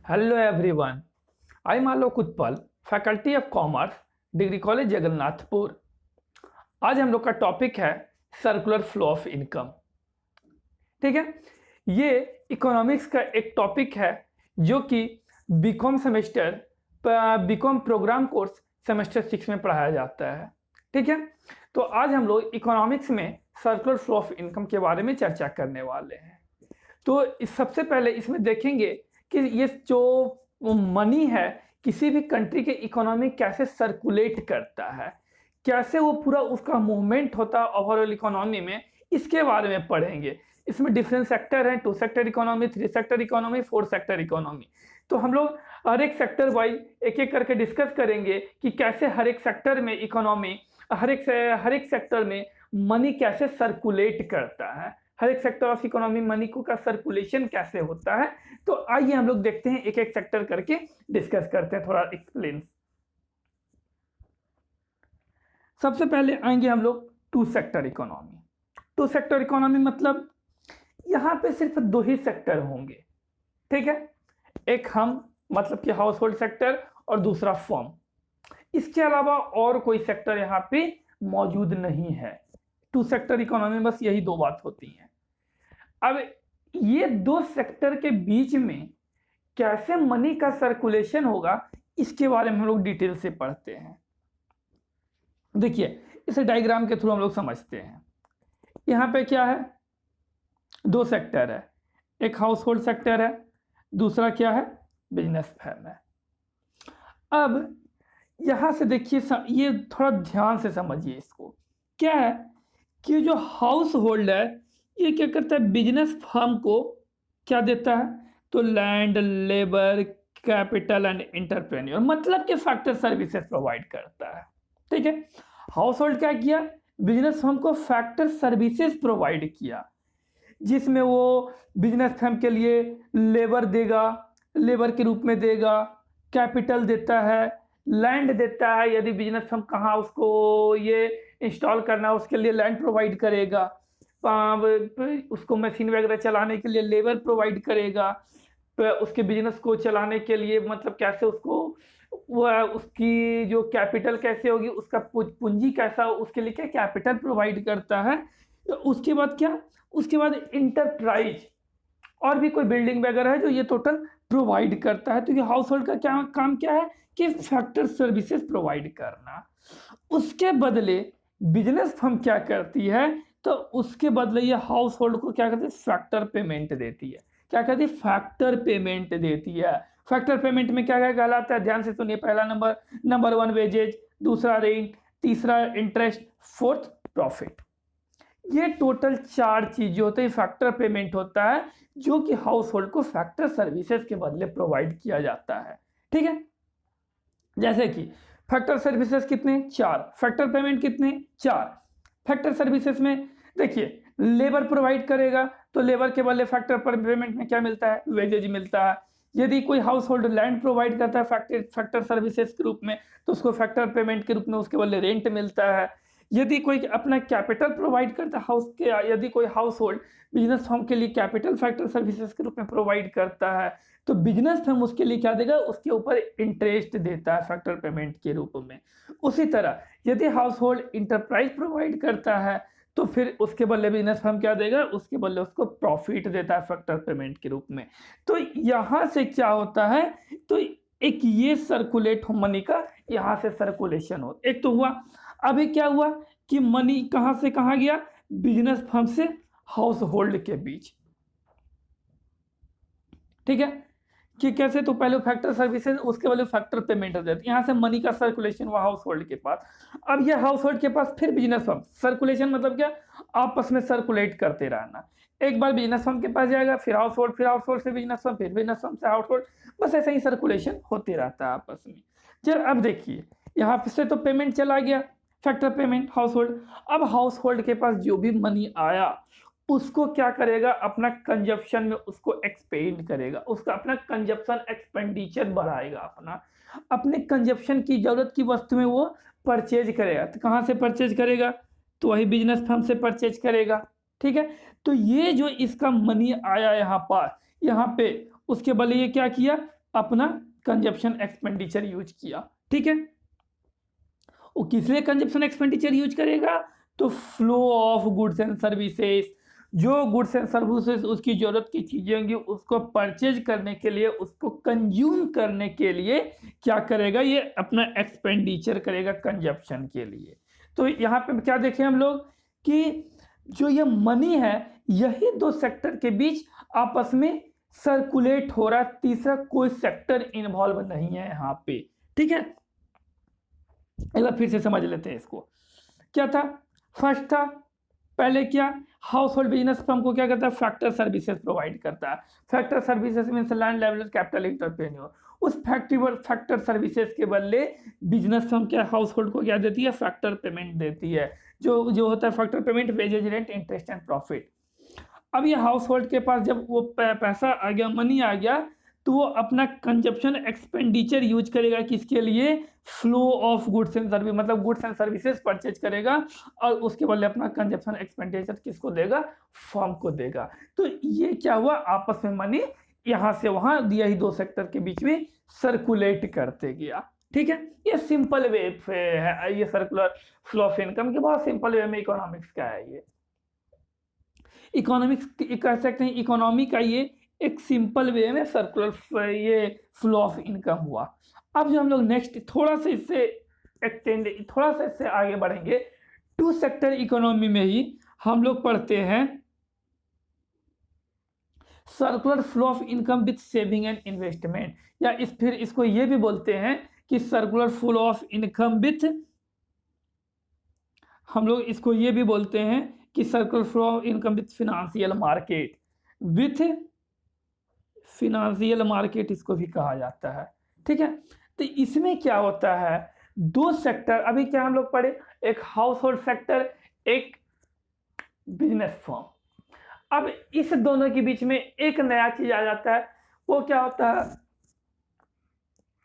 Hello everyone. I'm Alok Utpal, faculty of commerce, degree college Jagannathpur. आज हम लोग का टॉपिक है सर्कुलर फ्लो ऑफ इनकम। ठीक है, ये इकोनॉमिक्स का एक टॉपिक है जो कि बीकॉम प्रोग्राम कोर्स सेमेस्टर 6 में पढ़ाया जाता है। ठीक है, तो आज हम लोग इकोनॉमिक्स में सर्कुलर फ्लो ऑफ इनकम के बारे में चर्चा करने वाले हैं। तो सबसे पहले इसमें देखेंगे कि ये जो मनी है किसी भी कंट्री के इकोनॉमी कैसे सर्कुलेट करता है, कैसे वो पूरा उसका मूवमेंट होता है ओवरऑल इकोनॉमी में, इसके बारे में पढ़ेंगे। इसमें डिफरेंट सेक्टर हैं, 2 sector economy, 3 sector economy, 4 sector economy. तो हम लोग हर एक सेक्टर वाइज एक एक करके डिस्कस करेंगे कि कैसे हर एक सेक्टर में इकोनॉमी, हर एक सेक्टर में मनी कैसे सर्कुलेट करता है, हर एक सेक्टर ऑफ इकोनॉमी मनी को का सर्कुलेशन कैसे होता है। तो आइए हम लोग देखते हैं, एक एक सेक्टर करके डिस्कस करते हैं, थोड़ा एक्सप्लेन। सबसे पहले आएंगे हम लोग 2 सेक्टर इकोनॉमी। 2 सेक्टर इकोनॉमी मतलब यहां पे सिर्फ 2 ही सेक्टर होंगे। ठीक है, एक हम मतलब कि हाउस होल्ड सेक्टर और दूसरा फर्म। इसके अलावा और कोई सेक्टर यहाँ पे मौजूद नहीं है। 2 सेक्टर इकोनॉमी में बस यही 2 बात होती हैं। अब ये 2 सेक्टर के बीच में कैसे मनी का सर्कुलेशन होगा, इसके बारे में हम लोग डिटेल से पढ़ते हैं। देखिए, इसे डायग्राम के थ्रू हम लोग समझते हैं। यहाँ पे क्या है, 2 सेक्टर है, एक हाउस होल्ड सेक्टर है, दूसरा क्या है, बिजनेस फर्म है। अब यहां से देखिए, ये थोड़ा ध्यान से समझिए इसको। क्या है कि जो हाउस होल्ड है ये क्या करता है, बिजनेस फर्म को क्या देता है, तो land, labour, capital and entrepreneur, मतलब कि फैक्टर सर्विसेज प्रोवाइड करता है। ठीक है, हाउस होल्ड क्या किया, बिजनेस फर्म को फैक्टर सर्विसेज प्रोवाइड किया, जिसमें वो बिजनेस फर्म के लिए लेबर देगा, लेबर के रूप में देगा, कैपिटल देता है, लैंड देता है, यदि बिजनेस फर्म कहाँ उसको ये इंस्टॉल करना है उसके लिए लैंड प्रोवाइड करेगा, उसको मशीन वगैरह चलाने के लिए लेबर प्रोवाइड करेगा, उसके बिजनेस को चलाने के लिए मतलब कैसे उसको उसकी जो कैपिटल कैसे होगी, उसका पूंजी कैसा हो, उसके लिए क्या कैपिटल प्रोवाइड करता है। उसके बाद क्या, उसके बाद इंटरप्राइज और भी कोई बिल्डिंग वगैरह है जो ये टोटल प्रोवाइड करता है। तो ये हाउस होल्ड का क्या काम क्या है कि फैक्टर सर्विसेज प्रोवाइड करना। उसके बदले बिजनेस फर्म क्या करती है, तो उसके बदले ये हाउस होल्ड को क्या करती है, फैक्टर पेमेंट देती है। क्या कहती है, फैक्टर पेमेंट देती है। फैक्टर पेमेंट में क्या क्या कहलाता है, ध्यान से सुनिए। पहला नंबर 1 वेजेज, दूसरा रेंट, तीसरा इंटरेस्ट, फोर्थ प्रॉफिट। ये टोटल 4 चीजें होते हैं, फैक्टर पेमेंट होता है जो कि हाउस होल्ड को फैक्टर सर्विसेज के बदले प्रोवाइड किया जाता है। ठीक है, जैसे कि फैक्टर सर्विसेज कितने, 4, फैक्टर पेमेंट कितने, 4। फैक्टर सर्विसेज में देखिए, लेबर प्रोवाइड करेगा तो लेबर के बदले फैक्टर पेमेंट में क्या मिलता है, वेजेज मिलता है। यदि कोई हाउस होल्ड लैंड प्रोवाइड करता है फैक्टर सर्विसेज के रूप में, तो उसको फैक्टर पेमेंट के रूप में उसके बदले रेंट मिलता है। यदि कोई अपना कैपिटल प्रोवाइड करता है यदि कोई हाउस होल्ड बिजनेस फर्म के लिए कैपिटल फैक्टर सर्विसेज के रूप में प्रोवाइड करता है, तो बिजनेस फर्म उसके लिए क्या देगा, उसके ऊपर इंटरेस्ट देता है फैक्टर पेमेंट के रूप में। उसी तरह यदि हाउस होल्ड इंटरप्राइज प्रोवाइड करता है, तो फिर उसके बदले बिजनेस फर्म क्या देगा, उसके बदले उसको प्रॉफिट देता है फैक्टर पेमेंट के रूप में। तो यहां से क्या होता है, तो एक ये सर्कुलेट मनी का यहां से सर्कुलेशन हो, एक तो हुआ। अभी क्या हुआ कि मनी कहां से कहां गया, बिजनेस फर्म से हाउस होल्ड के बीच। ठीक है, कि कैसे, तो पहले फैक्टर सर्विसेज, उसके बाद फैक्टर पेमेंट हो जाती है। यहाँ से मनी का सर्कुलेशन हुआ हाउस होल्ड के पास। अब ये हाउस होल्ड के पास फिर बिजनेस फर्म, सर्कुलेशन मतलब क्या, आपस में सर्कुलेट करते रहना। एक बार बिजनेस फर्म के पास जाएगा, फिर हाउस होल्ड, फिर हाउस होल्ड से बिजनेस फर्म, फिर बिजनेस फर्म से हाउस होल्ड, बस ऐसे ही सर्कुलेशन होते रहता है आपस में। चल अब देखिए, यहाँ से तो पेमेंट चला गया, फैक्टर पेमेंट हाउस होल्ड। अब हाउस होल्ड के पास जो भी मनी आया उसको क्या करेगा, अपना कंजप्शन में उसको एक्सपेंड करेगा, उसका अपना कंजप्शन एक्सपेंडिचर बढ़ाएगा, अपने कंजप्शन की जरूरत की वस्तु में वो परचेज करेगा। तो कहाँ से परचेज करेगा, तो वही बिजनेस फर्म से परचेज करेगा। ठीक है, तो ये जो इसका मनी आया यहाँ पे उसके बदले ये क्या किया, अपना कंजप्शन एक्सपेंडिचर यूज किया। ठीक है, वो किस लिए कंजप्शन एक्सपेंडिचर यूज करेगा? तो flow of goods and services, जो गुड्स एंड सर्विसेज उसकी जरूरत की चीजें होंगी उसको परचेज करने के लिए, उसको कंज्यूम करने के लिए क्या करेगा? ये अपना एक्सपेंडिचर करेगा कंजप्शन के लिए। तो यहाँ पे क्या देखें हम लोग कि जो ये मनी है यही दो सेक्टर के बीच आपस में सर्कुलेट हो रहा है, तीसरा कोई सेक्टर इन्वॉल्व नहीं है यहाँ पे। ठीक है, एक बार फिर से समझ लेते हैं इसको। क्या था? फर्स्ट था, पहले क्या, हाउस होल्ड बिजनेस फर्म को क्या करता है? फैक्टर सर्विसेज प्रोवाइड करता है। Factor services means land, leverage, capital, entrepreneur. उस फैक्टर सर्विसेज के बदले बिजनेस फर्म क्या हाउस होल्ड को क्या देती है? फैक्टर पेमेंट देती है। जो होता है factor payment, wages, rent, interest and profit. अब ये हाउस होल्ड के पास जब वो पैसा आ गया, मनी आ गया, तो वो अपना कंजप्शन एक्सपेंडिचर यूज करेगा किसके लिए? Flow of goods and service, मतलब गुड्स एंड सर्विसेज परचेज करेगा और उसके बदले अपना कंजप्शन एक्सपेंडिचर किसको देगा? फर्म को देगा। तो ये क्या हुआ? आपस में मनी यहाँ से वहां दिया ही दो सेक्टर के बीच में सर्कुलेट करते गया। ठीक है, ये सिंपल वे है, ये सर्कुलर फ्लो ऑफ इनकम के बहुत सिंपल वे में इकोनॉमिक्स का है। ये इकोनॉमिक्स कह सकते हैं, इकोनॉमी का ये एक सिंपल वे में सर्कुलर ये फ्लो ऑफ इनकम हुआ। अब जो हम लोग नेक्स्ट थोड़ा सा इससे आगे बढ़ेंगे, टू सेक्टर इकोनॉमी में ही हम लोग पढ़ते हैं circular flow of income with saving and investment, या फिर इसको ये भी बोलते हैं कि circular flow of income with, हम लोग इसको ये भी बोलते हैं कि circular flow of income with financial market, with financial market इसको भी कहा जाता है। ठीक है, तो इसमें क्या होता है? दो सेक्टर अभी क्या हम लोग पढ़े, एक हाउस होल्ड सेक्टर, एक बिजनेस फर्म। अब इस दोनों के बीच में एक नया चीज आ जाता है, वो क्या होता है?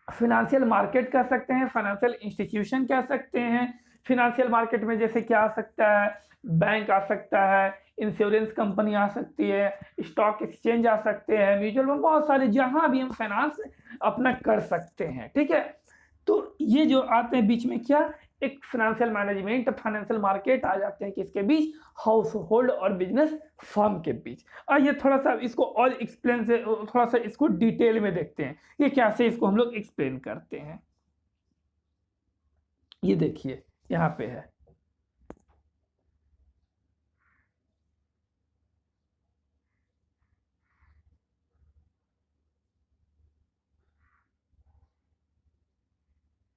फिनेंशियल मार्केट कह सकते हैं, फाइनेंशियल इंस्टीट्यूशन कह सकते हैं। फिनेंशियल मार्केट में जैसे क्या आ सकता है? बैंक आ सकता है, इंश्योरेंस कंपनी आ सकती है, स्टॉक एक्सचेंज आ सकते हैं, म्यूचुअल फंड, बहुत सारे जहां भी हम फाइनेंस अपना कर सकते हैं। ठीक है, तो ये जो आते हैं बीच में क्या, एक फाइनेंशियल मैनेजमेंट, फाइनेंशियल मार्केट आ जाते हैं किसके बीच? हाउस होल्ड और बिजनेस फर्म के बीच। आइए थोड़ा सा इसको और एक्सप्लेन से थोड़ा सा इसको डिटेल में देखते हैं कि कैसे इसको हम लोग एक्सप्लेन करते हैं। ये देखिए यहाँ पे है,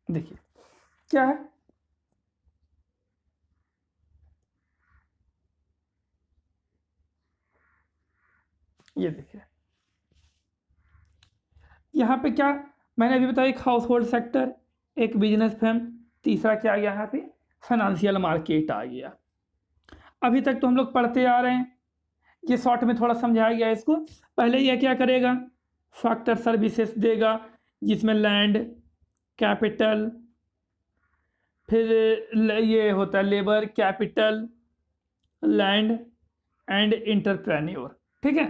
देखिए क्या है, ये देखिए यहाँ पे क्या मैंने अभी बताया, एक हाउस होल्ड सेक्टर, एक बिजनेस फर्म, तीसरा क्या आ गया यहाँ पे? फाइनेंशियल मार्केट आ गया। अभी तक तो हम लोग पढ़ते आ रहे हैं, ये शॉर्ट में थोड़ा समझाया गया है इसको। पहले यह क्या करेगा? फैक्टर सर्विसेज देगा, जिसमें लैंड, कैपिटल, फिर ये होता है labour, capital, land and entrepreneur. ठीक है,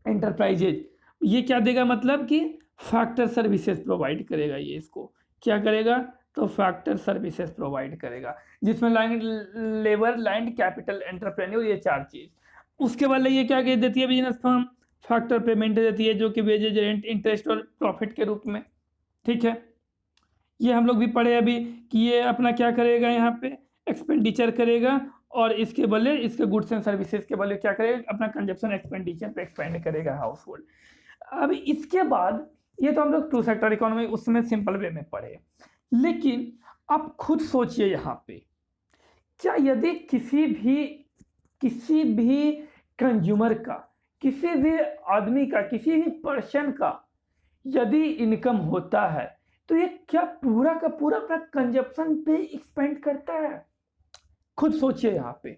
एंटरप्राइजेज, ये क्या देगा? मतलब कि फैक्टर सर्विसेज प्रोवाइड करेगा। ये इसको क्या करेगा? तो फैक्टर सर्विसेज प्रोवाइड करेगा, जिसमें land, labour, land, capital, entrepreneur, ये चार चीज। उसके बाद ये क्या देती है बिजनेस फर्म? फैक्टर पेमेंट देती है, जो कि वेजेज, रेंट, इंटरेस्ट और प्रॉफिट के रूप में। ठीक है, ये हम लोग भी पढ़े अभी कि ये अपना क्या करेगा? यहाँ पे एक्सपेंडिचर करेगा और इसके बदले, इसके गुड्स एंड सर्विसेज के बदले क्या करेगा? अपना कंजप्शन एक्सपेंडिचर पे एक्सपेंड करेगा हाउस होल्ड। अब इसके बाद ये तो हम लोग टू सेक्टर इकोनॉमी उसमें सिंपल वे में पढ़े, लेकिन आप खुद सोचिए यहाँ पे, क्या यदि किसी भी कंज्यूमर का, किसी भी आदमी का, किसी भी पर्सन का यदि इनकम होता है, तो ये क्या पूरा का पूरा अपना कंजप्शन पे एक्सपेंड करता है? खुद सोचिए यहाँ पे,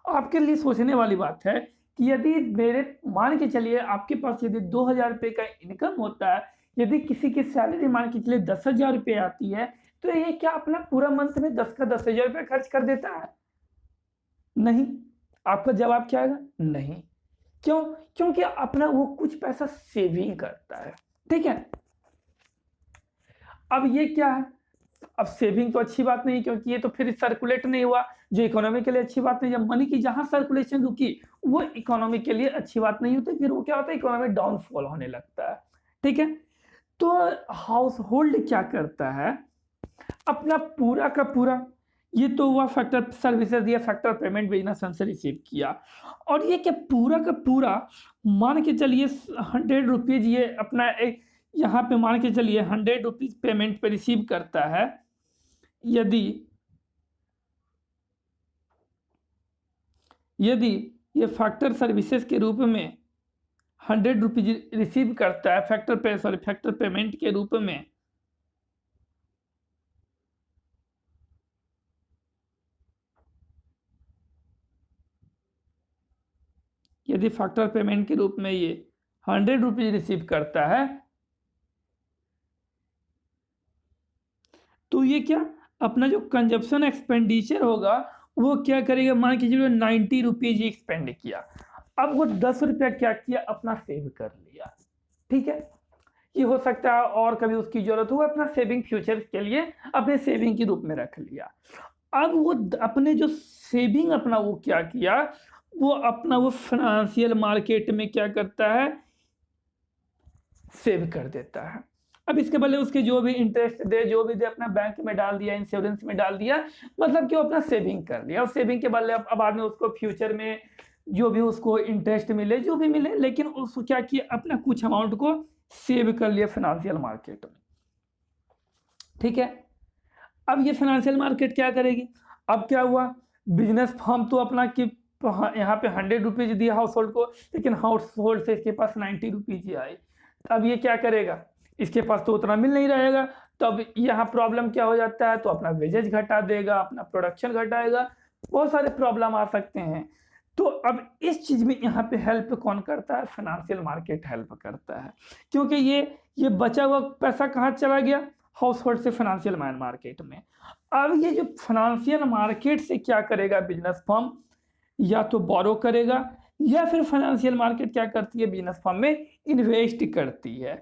आपके लिए सोचने वाली बात है कि यदि मेरे, मान के चलिए आपके पास यदि 2000 रुपये का इनकम होता है, यदि किसी की सैलरी मान के चलिए 10,000 रुपये आती है, तो ये क्या अपना पूरा मंथ में 10,000 रुपये खर्च कर देता है? नहीं। आपका जवाब क्या आएगा? नहीं। क्यों? क्योंकि अपना वो कुछ पैसा सेविंग करता है। ठीक है। अब ये क्या है, अब सेविंग तो अच्छी बात नहीं, क्योंकि ये तो फिर सर्कुलेट नहीं हुआ, जो इकोनॉमी के लिए अच्छी बात नहीं। जब मनी की जहां सर्कुलेशन रुकी वो इकोनॉमी के लिए अच्छी बात नहीं होती, फिर वो क्या होता है, इकोनॉमी डाउनफॉल होने लगता है। ठीक है, तो हाउस होल्ड क्या करता है, अपना पूरा का पूरा, ये तो हुआ फैक्टर सर्विसेज दिया, फैक्टर पेमेंट बिजनेस से रिसीव किया, और ये क्या पूरा का पूरा मान के चलिए 100 रुपीज ये अपना एक यहाँ पे मान के चलिए 100 रुपीज पेमेंट पे रिसीव करता है। यदि यदि ये फैक्टर सर्विसेज के रूप में 100 रुपीज रिसीव करता है, फैक्टर पेमेंट के रूप में, यदि फैक्टर पेमेंट के रूप में ये 100 रुपीज रिसीव करता है, तो ये क्या अपना जो कंजप्शन एक्सपेंडिचर होगा वो क्या करेगा, मान के चलिए 90 रुपीज ही एक्सपेंड किया, अब वो 10 रुपया क्या किया, अपना सेव कर लिया। ठीक है, ये हो सकता है और कभी उसकी जरूरत हो, अपना सेविंग फ्यूचर के लिए अपने सेविंग के रूप में रख लिया। अब वो अपने जो सेविंग अपना वो क्या किया, वो अपना वो फाइनेंशियल मार्केट में क्या करता है, सेव कर देता है। अब इसके बदले उसके जो भी इंटरेस्ट दे, जो भी दे, अपना बैंक में डाल दिया, इंश्योरेंस में डाल दिया, मतलब कि वो अपना सेविंग कर लिया, और सेविंग के बदले अब बाद में उसको फ्यूचर में जो भी उसको इंटरेस्ट मिले, जो भी मिले, लेकिन उसको क्या किया, अपना कुछ अमाउंट को सेव कर लिया फाइनेंशियल मार्केट में। ठीक है, अब ये फाइनेंशियल मार्केट क्या करेगी, अब क्या हुआ, बिजनेस फर्म तो अपना कि यहाँ पे 100 रुपीज दिया हाउस होल्ड को, लेकिन हाउस होल्ड से इसके पास 90 रुपीज ही आए। अब ये क्या करेगा, इसके पास तो उतना मिल नहीं रहेगा, तो अब यहाँ प्रॉब्लम क्या हो जाता है, तो अपना वेजेज घटा देगा, अपना प्रोडक्शन घटाएगा, बहुत सारे प्रॉब्लम आ सकते हैं। तो अब इस चीज में यहाँ पे हेल्प कौन करता है, फाइनेंशियल मार्केट हेल्प करता है, क्योंकि ये बचा हुआ पैसा कहाँ चला गया, हाउस होल्ड से फाइनेंशियल मार्केट में। अब ये जो फाइनेंशियल मार्केट से क्या करेगा बिजनेस फर्म, या तो बोरो करेगा, या फिर फाइनेंशियल मार्केट क्या करती है, बिजनेस फर्म में इन्वेस्ट करती है।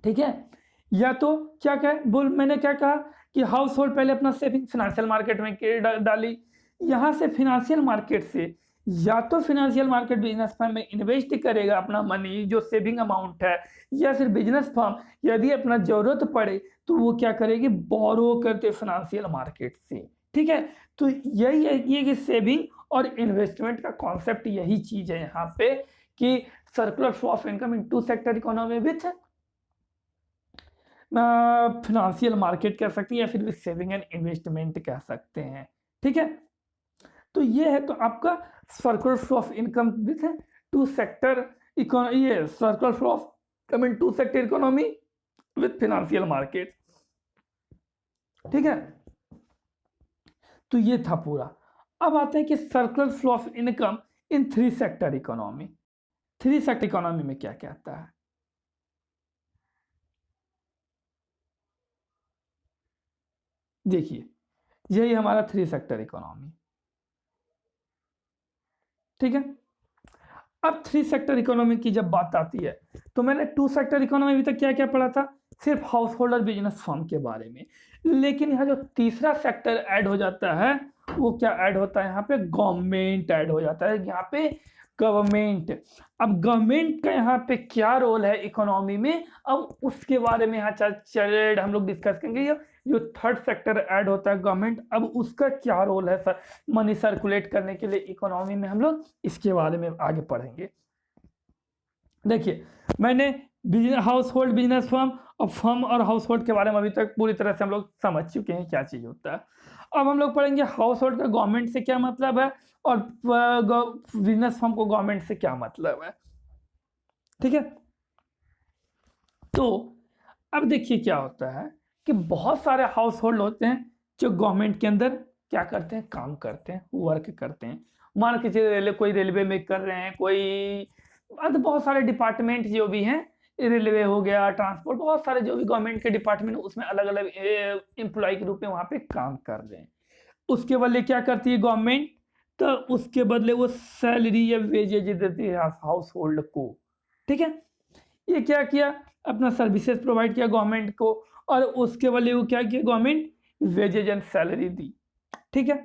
ठीक है, या तो क्या कहे बोल, मैंने क्या कहा कि हाउस होल्ड पहले अपना सेविंग फाइनेंशियल मार्केट में डाली, यहां से फाइनेंशियल मार्केट से या तो फाइनेंशियल मार्केट बिजनेस फर्म में इन्वेस्ट करेगा अपना मनी जो सेविंग अमाउंट है, या फिर बिजनेस फर्म यदि अपना जरूरत पड़े तो वो क्या करेगी, बोरो करते फाइनेंशियल मार्केट से। ठीक है, तो यही है ये कि सेविंग और इन्वेस्टमेंट का कॉन्सेप्ट यही चीज है यहाँ पे, कि circular flow of income in two sector economy with financial market कह सकते हैं, या फिर भी सेविंग एंड इन्वेस्टमेंट कह सकते हैं। ठीक है, तो ये है तो आपका circular flow of income with two sector economy, ये circular flow of income in two sector economy with financial market. ठीक है, तो ये था पूरा। अब आते हैं कि circular flow of income in three sector economy. Three sector economy में क्या कहता है, देखिए यही हमारा थ्री सेक्टर इकोनॉमी। ठीक है, अब थ्री सेक्टर इकोनॉमी की जब बात आती है, तो मैंने टू सेक्टर इकोनॉमी अभी तक क्या क्या पढ़ा था, सिर्फ हाउस होल्ड और बिजनेस फर्म के बारे में, लेकिन यहाँ जो तीसरा सेक्टर ऐड हो जाता है वो क्या ऐड होता है, यहाँ पे गवर्नमेंट ऐड हो जाता है, यहाँ पे गवर्नमेंट। अब गवर्नमेंट का यहाँ पे क्या रोल है इकोनॉमी में, अब उसके बारे में यहाँ चलिए हम लोग डिस्कस करेंगे। जो थर्ड सेक्टर ऐड होता है गवर्नमेंट, अब उसका क्या रोल है सर मनी सर्कुलेट करने के लिए इकोनॉमी में, हम लोग इसके बारे में आगे पढ़ेंगे। देखिए मैंने हाउस होल्ड बिजनेस फर्म और हाउस होल्ड के बारे में अभी तक पूरी तरह से हम लोग समझ चुके हैं क्या चीज होता है। अब हम लोग पढ़ेंगे हाउस होल्ड का गवर्नमेंट से क्या मतलब है, और बिजनेस फर्म को गवर्नमेंट से क्या मतलब है। ठीक है, तो अब देखिए क्या होता है कि बहुत सारे हाउस होल्ड होते हैं जो गवर्नमेंट के अंदर क्या करते हैं, काम करते हैं, वर्क करते हैं। मान के चलिए कोई रेलवे में कर रहे हैं, कोई बहुत सारे डिपार्टमेंट जो भी हैं, रेलवे हो गया, ट्रांसपोर्ट, बहुत सारे जो भी गवर्नमेंट के डिपार्टमेंट उसमें अलग अलग एम्प्लॉय के रूप में वहां पे काम कर रहे हैं। उसके बदले क्या करती है गवर्नमेंट, तो उसके बदले वो सैलरी या वेजेज देती है हाउस होल्ड को। ठीक है, ये क्या किया, अपना सर्विसेज प्रोवाइड किया गवर्नमेंट को, और उसके बदले वो क्या किया, गवर्नमेंट वेजेज एंड सैलरी दी। ठीक है,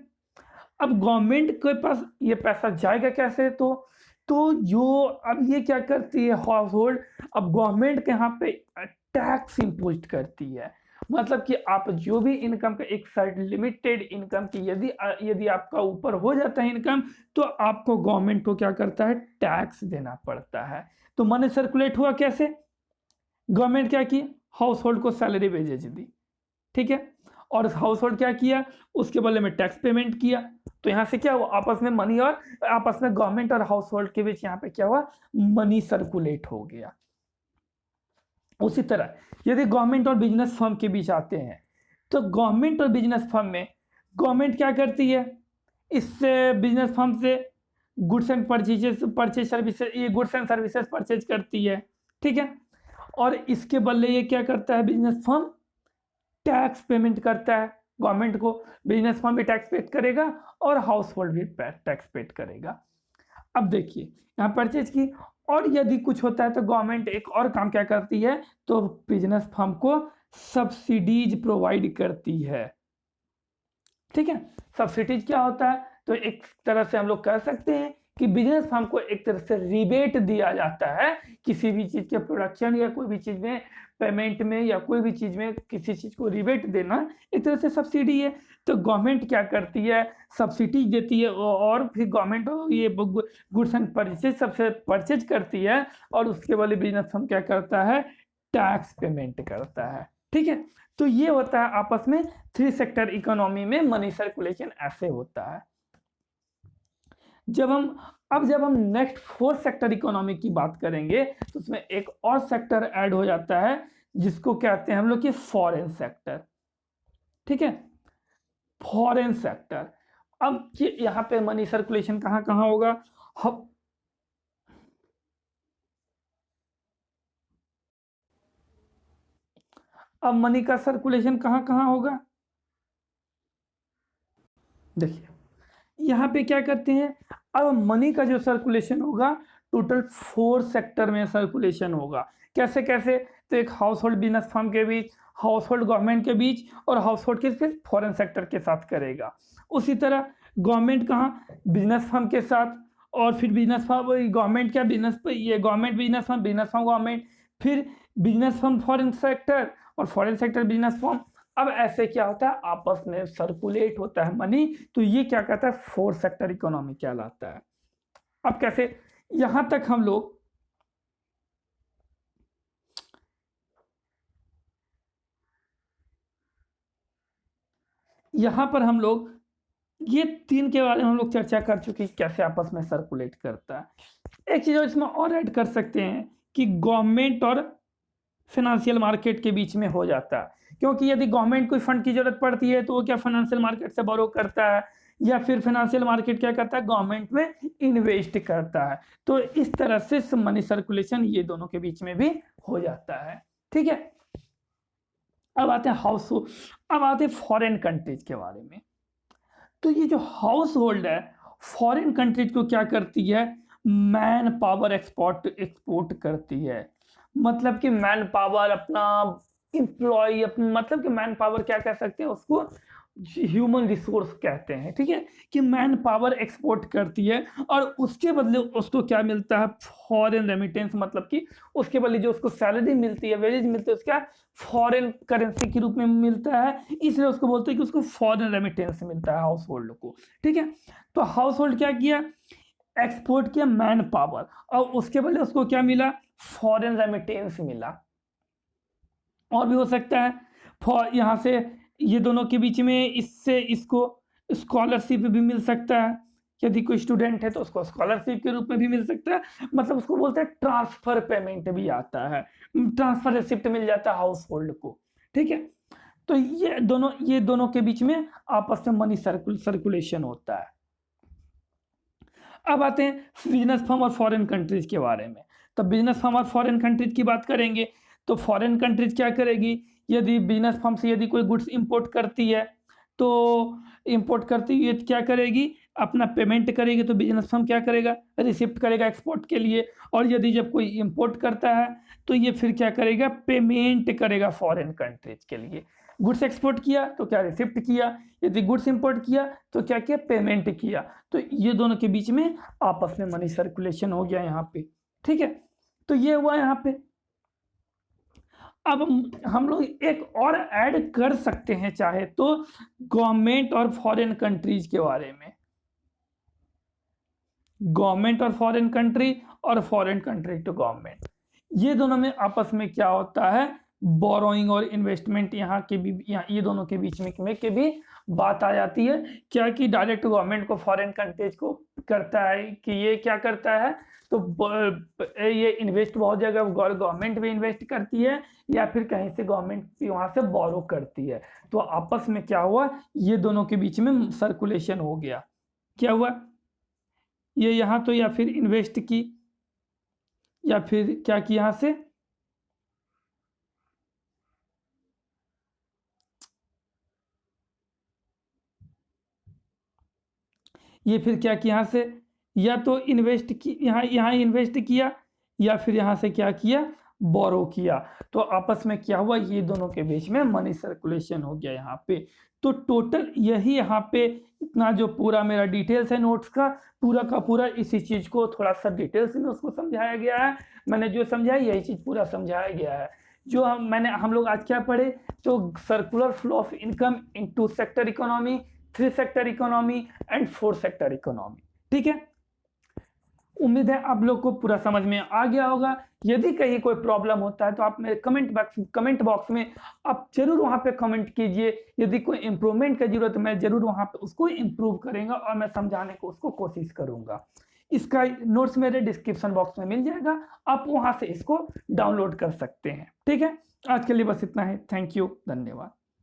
अब गवर्नमेंट के पास ये पैसा जाएगा कैसे, तो जो अब ये क्या करती है हाउस होल्ड, अब गवर्नमेंट के यहाँ पे टैक्स इम्पोज करती है। मतलब कि आप जो भी इनकम का एक सर्ट लिमिटेड इनकम की यदि आपका ऊपर हो जाता है इनकम, तो आपको गवर्नमेंट को क्या करता है, टैक्स देना पड़ता है। तो मनी सर्कुलेट हुआ कैसे, गवर्नमेंट क्या की, हाउस होल्ड को सैलरी वेजेज दी। ठीक है, और हाउस होल्ड क्या किया, उसके बदले में टैक्स पेमेंट किया। तो यहाँ से क्या हुआ, आपस में मनी और आपस में गवर्नमेंट और हाउस होल्ड के बीच यहाँ पे क्या हुआ, मनी सर्कुलेट हो गया। उसी तरह यदि गवर्नमेंट और बिजनेस फर्म के बीच आते हैं, तो गवर्नमेंट और बिजनेस फर्म में गवर्नमेंट क्या करती है, इससे बिजनेस फर्म से गुड्स एंड परचेज सर्विसेज, ये गुड्स एंड सर्विसेज परचेज करती है। ठीक है, और इसके बदले ये क्या करता है, बिजनेस फर्म टैक्स पेमेंट करता है गवर्नमेंट को। बिजनेस फर्म भी टैक्स पेड करेगा और हाउस होल्ड भी टैक्स पेड करेगा। अब देखिए यहाँ परचेज की, और यदि कुछ होता है तो गवर्नमेंट एक और काम क्या करती है, तो बिजनेस फर्म को सब्सिडीज प्रोवाइड करती है। ठीक है, सब्सिडीज क्या होता है, तो एक तरह से हम लोग कह सकते हैं कि बिजनेस फर्म को एक तरह से रिबेट दिया जाता है किसी भी चीज के प्रोडक्शन या कोई भी चीज में पेमेंट में, या कोई भी चीज में किसी चीज को रिबेट देना एक तरह से सब्सिडी है। तो गवर्नमेंट क्या करती है, सब्सिडी देती है, और फिर गवर्नमेंट ये गुड्स एंड परचेज सबसे परचेज करती है, और उसके बदले बिजनेस फर्म क्या करता है, टैक्स पेमेंट करता है। ठीक है, तो ये होता है आपस में थ्री सेक्टर इकोनॉमी में मनी सर्कुलेशन ऐसे होता है। जब हम नेक्स्ट फोर्थ सेक्टर इकोनॉमी की बात करेंगे, तो उसमें एक और सेक्टर ऐड हो जाता है जिसको कहते हैं हम लोग कि फॉरेन सेक्टर। ठीक है, फॉरेन सेक्टर। अब यहाँ पे मनी सर्कुलेशन कहाँ कहाँ होगा, अब मनी का सर्कुलेशन कहाँ कहाँ होगा, देखिए यहाँ पे क्या करते हैं, अब मनी का जो सर्कुलेशन होगा टोटल 4 सेक्टर में सर्कुलेशन होगा। कैसे कैसे, तो एक हाउस होल्ड बिजनेस फर्म के बीच, हाउस होल्ड गवर्नमेंट के बीच, और हाउस होल्ड के फिर फॉरेन सेक्टर के साथ करेगा। उसी तरह गवर्नमेंट कहाँ, बिजनेस फर्म के साथ, और फिर बिजनेस फर्म गवर्नमेंट क्या, बिजनेस ये गवर्नमेंट बिजनेस फर्म गवर्नमेंट, फिर बिजनेस फर्म फॉरेन सेक्टर, और फॉरेन सेक्टर बिजनेस फर्म। अब ऐसे क्या होता है, आपस में सर्कुलेट होता है मनी। तो ये क्या कहता है, फोर सेक्टर इकोनॉमी कहलाता है। अब कैसे, यहां तक हम लोग यहां पर हम लोग ये तीन के बारे में हम लोग चर्चा कर चुके हैं, कैसे आपस में सर्कुलेट करता है। एक चीज इसमें और ऐड कर सकते हैं कि गवर्नमेंट और फाइनेंशियल मार्केट के बीच में हो जाता है। क्योंकि यदि गवर्नमेंट कोई फंड की जरूरत पड़ती है तो वो क्या फाइनेंशियल मार्केट से बोरो करता है, या फिर फाइनेंशियल मार्केट क्या करता है, गवर्नमेंट में इन्वेस्ट करता है। तो इस तरह से मनी सर्कुलेशन ये दोनों के बीच में भी हो जाता है। ठीक है, अब आते हैं अब आते हैं फॉरेन कंट्रीज के बारे में। तो ये जो हाउस होल्ड है फॉरेन कंट्रीज को क्या करती है, मैन पावर एक्सपोर्ट करती है। मतलब कि मैन पावर अपना एम्प्लॉय, मतलब कि मैन पावर क्या कह सकते हैं उसको, ह्यूमन रिसोर्स कहते हैं। ठीक है, कि मैन पावर एक्सपोर्ट करती है, और उसके बदले उसको क्या मिलता है, फॉरेन रेमिटेंस। मतलब कि उसके बदले जो उसको सैलरी मिलती है, वेजेज मिलती है, उसका फॉरेन करेंसी के रूप में मिलता है, इसलिए उसको बोलते हैं कि उसको फॉरेन रेमिटेंस मिलता है हाउस होल्ड को। ठीक है, तो हाउस होल्ड क्या किया, एक्सपोर्ट किया मैन पावर, और उसके बदले उसको क्या मिला, फॉरेन रेमिटेंस मिला। और भी हो सकता है, यहाँ से ये दोनों के बीच में इससे इसको स्कॉलरशिप भी मिल सकता है। यदि कोई स्टूडेंट है तो उसको स्कॉलरशिप के रूप में भी मिल सकता है। मतलब उसको बोलते हैं ट्रांसफर पेमेंट भी आता है, ट्रांसफर रिसिप्ट मिल जाता है हाउस होल्ड को। ठीक है, तो ये दोनों के बीच में आपस में मनी सर्कुलेशन होता है। अब आते हैं बिजनेस फर्म और फॉरेन कंट्रीज के बारे में। तो बिजनेस फर्म और फॉरेन कंट्रीज की बात करेंगे, तो फॉरेन कंट्रीज क्या करेगी, यदि बिजनेस फर्म से यदि कोई गुड्स इंपोर्ट करती है, तो इंपोर्ट करती हुई क्या करेगी, अपना पेमेंट करेगी तो बिजनेस फर्म क्या करेगा, रिसिप्ट करेगा एक्सपोर्ट के लिए। और यदि जब कोई इंपोर्ट करता है तो ये फिर क्या करेगा, पेमेंट करेगा फॉरेन कंट्रीज के लिए। गुड्स एक्सपोर्ट किया तो क्या, रिसिप्ट किया। यदि गुड्स इंपोर्ट किया तो क्या किया, पेमेंट किया। तो ये दोनों के बीच में आपस में मनी सर्कुलेशन हो गया यहाँ पे, ठीक है। तो ये हुआ यहाँ पे। अब हम लोग एक और ऐड कर सकते हैं चाहे तो, गवर्नमेंट और फॉरेन कंट्रीज के बारे में। गवर्नमेंट और फॉरेन कंट्री और फॉरेन कंट्री टू गवर्नमेंट, ये दोनों में आपस में क्या होता है, बोरोइंग और इन्वेस्टमेंट यहाँ के भी, यहाँ ये दोनों के बीच में के भी बात आ जाती है। क्या कि डायरेक्ट गवर्नमेंट को फॉरेन कंट्रीज को करता है कि ये क्या करता है, तो ये इन्वेस्ट बहुत जगह गवर्नमेंट भी इन्वेस्ट करती है या फिर कहीं से गवर्नमेंट भी वहाँ से बोरो करती है। तो आपस में क्या हुआ, ये दोनों के बीच में सर्कुलेशन हो गया। क्या हुआ, ये यहाँ तो या फिर इन्वेस्ट की या फिर क्या की यहाँ से, ये फिर क्या किया यहाँ से, या तो इन्वेस्ट की यहाँ यहाँ इन्वेस्ट किया या फिर यहाँ से क्या किया, बोरो किया। तो आपस में क्या हुआ, ये दोनों के बीच में मनी सर्कुलेशन हो गया यहाँ पे। तो टोटल यही यहाँ पे इतना जो पूरा मेरा डिटेल्स है नोट्स का पूरा इसी चीज को थोड़ा सा डिटेल्स में उसको समझाया गया है। मैंने जो समझाया यही चीज पूरा समझाया गया है। जो हम लोग आज क्या पढ़े, तो circular flow of income in 2 sector economy, 3 sector economy and 4 sector economy, ठीक है। उम्मीद है आप लोग को पूरा समझ में आ गया होगा। यदि कहीं कोई प्रॉब्लम होता है तो आप मेरे कमेंट बॉक्स में आप जरूर वहां पे कमेंट कीजिए। यदि कोई इंप्रूवमेंट की जरूरत है मैं जरूर वहां पे उसको इंप्रूव करेंगे और मैं समझाने को उसको कोशिश करूंगा। इसका नोट्स मेरे डिस्क्रिप्शन बॉक्स में मिल जाएगा, आप वहां से इसको डाउनलोड कर सकते हैं, ठीक है। आज के लिए बस इतना है। थैंक यू, धन्यवाद।